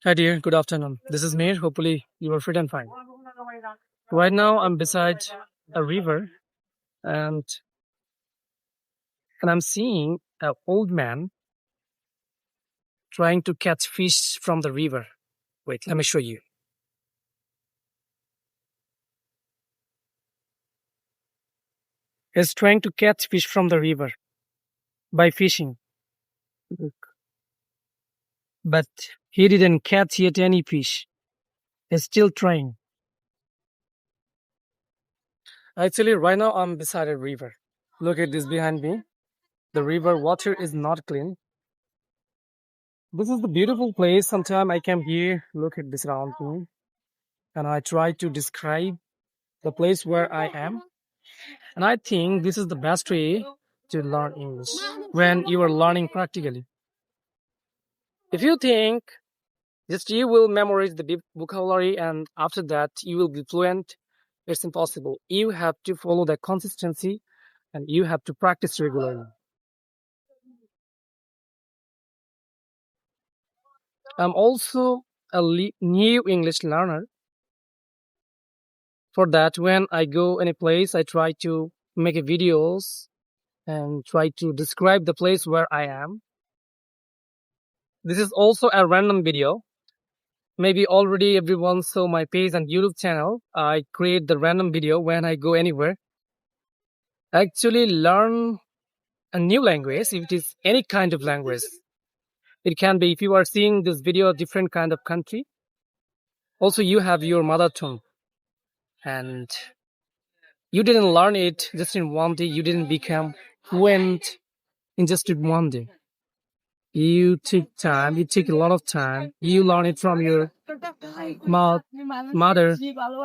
Hi dear, good afternoon. This is Mir. Hopefully you are fit and fine. Right now I'm beside a river and I'm seeing an old man trying to catch fish from the river. Wait, let me show you. He's trying to catch fish from the river by fishing. But he didn't catch yet any fish. He's still trying. Actually, right now I'm beside a river. Look at this behind me. The river water is not clean. This is the beautiful place. Sometime I come here, look at this around me, and I try to describe the place where I am. And I think this is the best way to learn English when you are learning practically. If you think just you will memorize the deep vocabulary and after that you will be fluent, it's impossible. You have to follow the consistency and you have to practice regularly. I'm also a new English learner. For that, when I go any place, I try to make a videos and try to describe the place where I am. This is also a random video. Maybe already everyone saw my page and YouTube channel. I create the random video when I go anywhere. Actually learn a new language, if it is any kind of language. It can be, if you are seeing this video, different kind of country. Also, you have your mother tongue. And you didn't learn it just in one day. You didn't become fluent in just in one day. You take time. You take a lot of time. You learn it from your mother,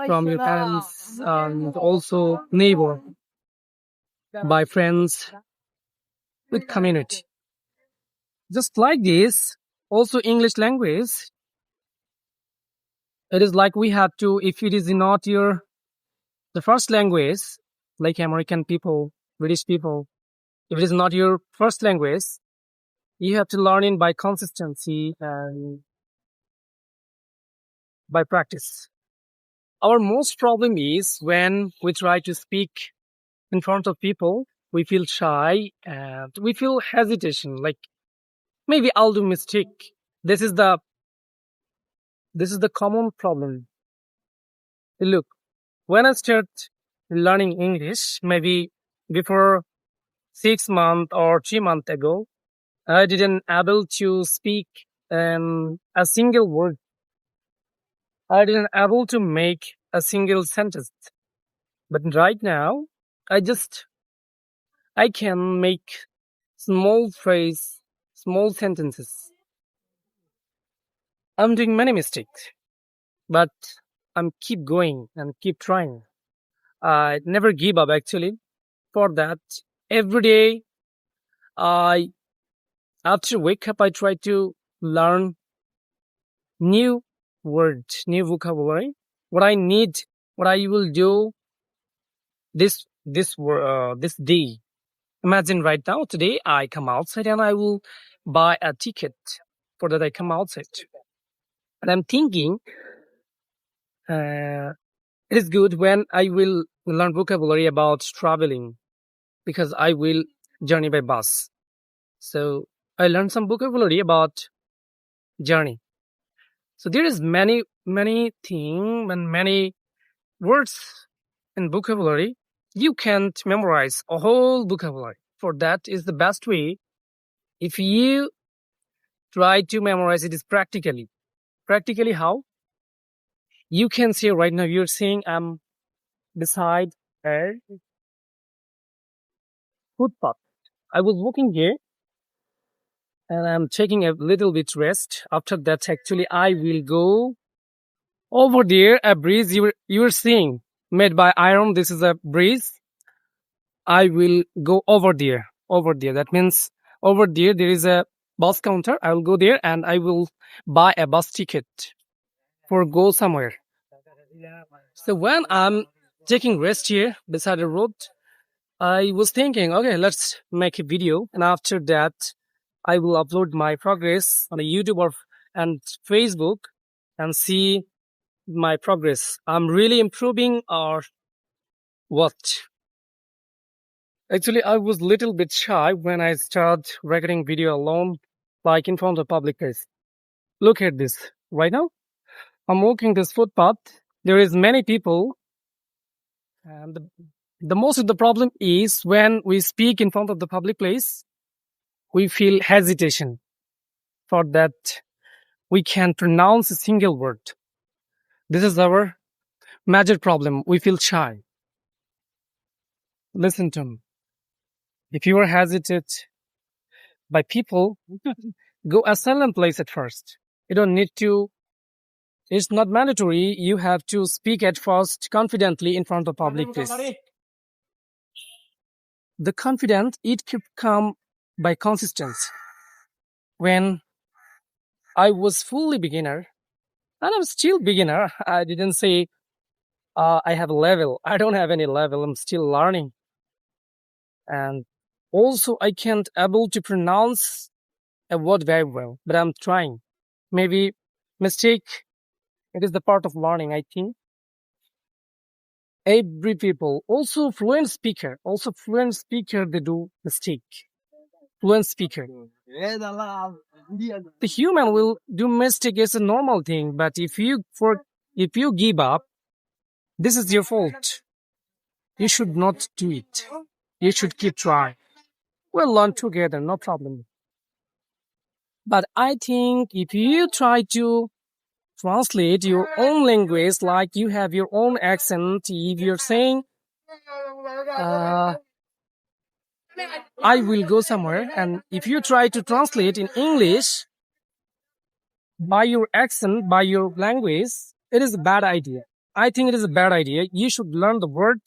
from your parents, and also neighbor, by friends, with community. Just like this, also English language. It is like we have to. If it is not your the first language, like American people, British people, if it is not your first language, you have to learn it by consistency and by practice. Our most problem is when we try to speak in front of people, we feel shy and we feel hesitation, like maybe I'll do mistake. This is the common problem. Look, when I start learning English, maybe before 6 months or 3 months ago, I didn't able to speak a single word. I didn't able to make a single sentence. But right now, I just I can make small phrase, small sentences. I'm doing many mistakes, but I'm keep going and keep trying. I never give up actually. For that, every day I after wake up I try to learn new words, new vocabulary. What I need, what I will do this day. Imagine right now today I come outside and I will buy a ticket for that I come outside. And I'm thinking uh, it is good when I will learn vocabulary about traveling because I will journey by bus. So I learned some vocabulary about journey. So there is many thing and many words in vocabulary. You can't memorize a whole vocabulary. For that is the best way. If you try to memorize it is practically. Practically how? You can see right now you're seeing I'm beside a footpath. I was walking here and I'm taking a little bit rest. After that, actually, I will go over there. A bridge you're seeing made by iron. This is a bridge. I will go over there. Over there. That means over there is a bus counter. I will go there and I will buy a bus ticket for go somewhere. So when I'm taking rest here beside the road, I was thinking, okay, let's make a video, and after that, I will upload my progress on a YouTube or and Facebook and see my progress. I'm really improving or what? Actually, I was a little bit shy when I started recording video alone, like in front of public place. Look at this. Right now, I'm walking this footpath. There is many people, and the most of the problem is when we speak in front of the public place, we feel hesitation for that we can pronounce a single word. This is our major problem. We feel shy. Listen to me. If you are hesitant by people, go a silent place at first. You don't need to. It's not mandatory. You have to speak at first confidently in front of public place. The confidence, it could come by consistency. When I was fully beginner, and I'm still beginner, I didn't say I have a level. I don't have any level. I'm still learning. And also I can't able to pronounce a word very well, but I'm trying. Maybe mistake, it is the part of learning, I think. Every people, also fluent speaker, they do mistake. Fluent speaker. The human will do mistake is a normal thing, but if you give up, this is your fault. You should not do it. You should keep trying. We'll learn together, no problem. But I think if you try to translate your own language, like you have your own accent, if you're saying, I will go somewhere, and if you try to translate in English by your accent, by your language, it is a bad idea. I think it is a bad idea. You should learn the word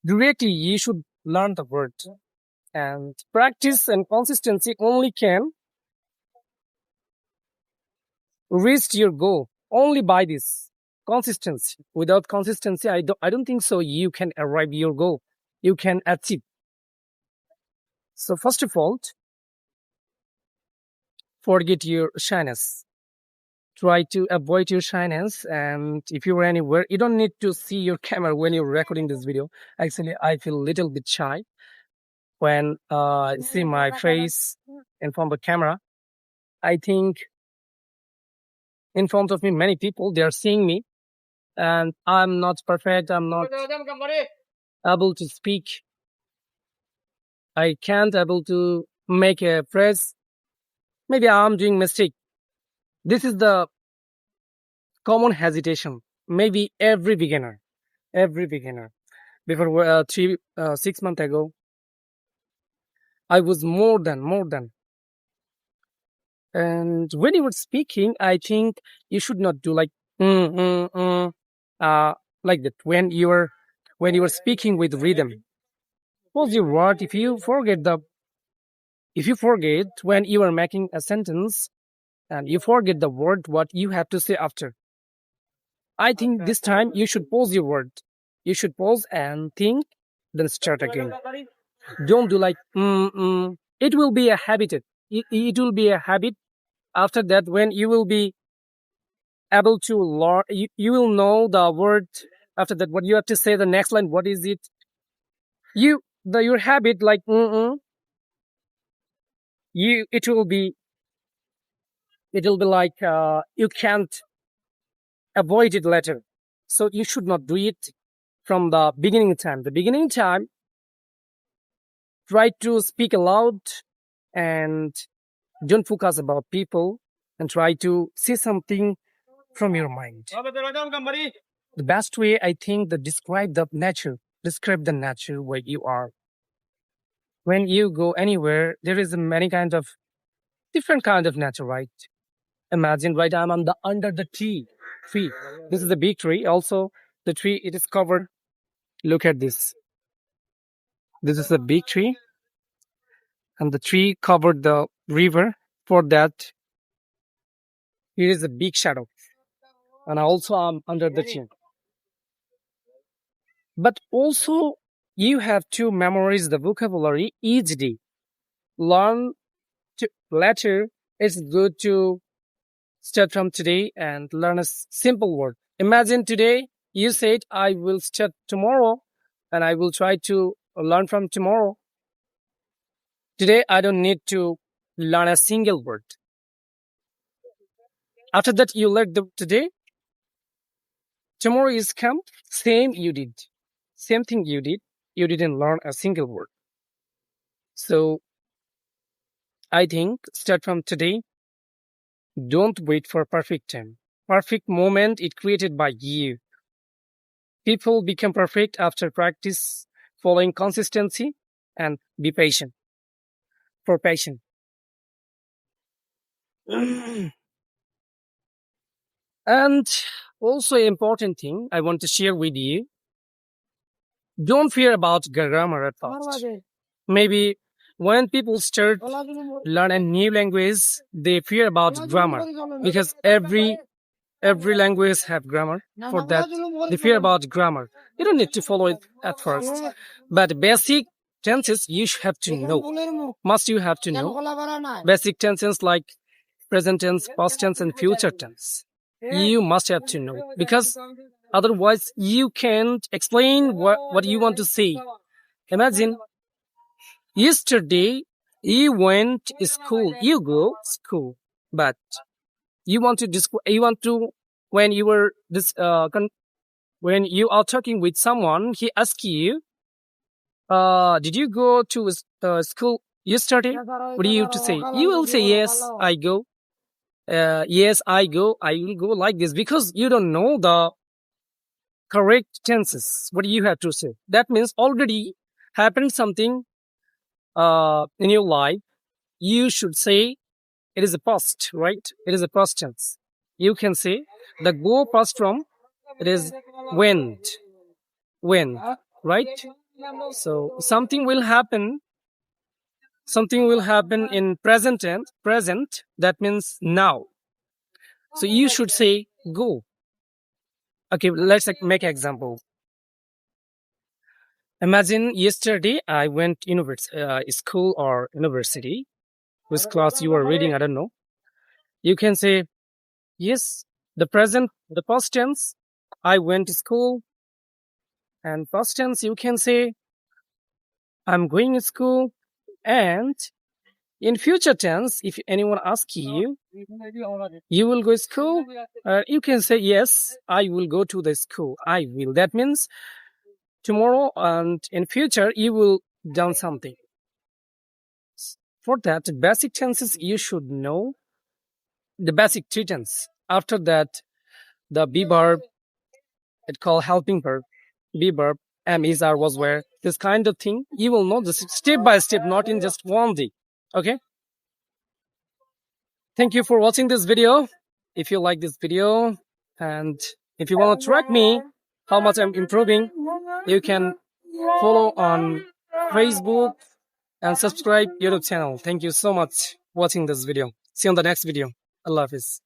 directly. You should learn the word. And practice and consistency only can reach your goal only by this consistency. Without consistency, I don't think so you can arrive your goal. You can achieve. So first of all, forget your shyness. Try to avoid your shyness, and if you're anywhere, you don't need to see your camera when you're recording this video. Actually, I feel a little bit shy when I see my face in front of the camera. I think in front of me, many people, they are seeing me, and I'm not perfect. I'm not able to speak. I can't able to make a phrase. Maybe I'm doing mistake. This is the common hesitation. Maybe every beginner. Before 6 months ago, I was more than. And when you were speaking, I think you should not do like like that. When you were speaking with rhythm, pause your word. If you forget when you are making a sentence and you forget the word what you have to say after, I think this time you should pause your word. You should pause and think, then start again. Don't do like It will be a habit. It will be a habit. After that, when you will be able to learn, you will know the word. After that, what you have to say, the next line, what is it? Your habit, like it will be like you can't avoid it later. So you should not do it from the beginning time. The beginning time, try to speak aloud and don't focus about people and try to say something from your mind. The best way, I think, to describe the nature where you are. When you go anywhere, there is many kind of different kind of nature, right? Imagine right I'm under the tree. This is a big tree. Also, the tree, it is covered. Look at this. This is a big tree, and the tree covered the river. For that, here is a big shadow, and also I'm under the tree. But also, you have to memorize the vocabulary each day. Learn to later. It's good to start from today and learn a simple word. Imagine today you said, I will start tomorrow and I will try to learn from tomorrow. Today, I don't need to learn a single word. After that, you learn today. Tomorrow is come, same you did. Same thing you did. You didn't learn a single word. So, I think start from today. Don't wait for perfect time. Perfect moment is created by you. People become perfect after practice, following consistency, and be patient. For patient. And also important thing I want to share with you. Don't fear about grammar at first. Maybe when people start learn a new language, they fear about grammar because every language have grammar. For that, they fear about grammar. You don't need to follow it at first, but basic tenses you have to know. Must you have to know basic tenses like present tense, past tense, and future tense. You must have to know because otherwise you can't explain what you want to say. Imagine yesterday you went to school, you go school, but you want to when you were when you are talking with someone, he asks you, did you go to school yesterday? What do you to say? You will say yes, I go. Yes, I go. I will go like this because you don't know the correct tenses. What do you have to say? That means already happened something in your life. You should say it is a past, right? It is a past tense. You can say the go past from it is went, right? So something will happen. Something will happen in present tense. Present that means now. So you should say go. Okay, let's make an example. Imagine yesterday I went school or university. Which class you are reading, I don't know. You can say, yes, the past tense, I went to school. And past tense, you can say, I'm going to school. And in future tense, if anyone asks you, you will go to school. You can say, yes, I will go to the school. I will. That means tomorrow and in future, you will done something. For that, basic tenses, you should know the basic three tense. After that, the be verb, it called helping verb, be verb, am, is, are, was, were. This kind of thing, you will know this step by step, not in just one day. Okay? Thank you for watching this video. If you like this video and if you want to track me, how much I'm improving, you can follow on Facebook and subscribe YouTube channel. Thank you so much for watching this video. See you on the next video. Allah Hafiz.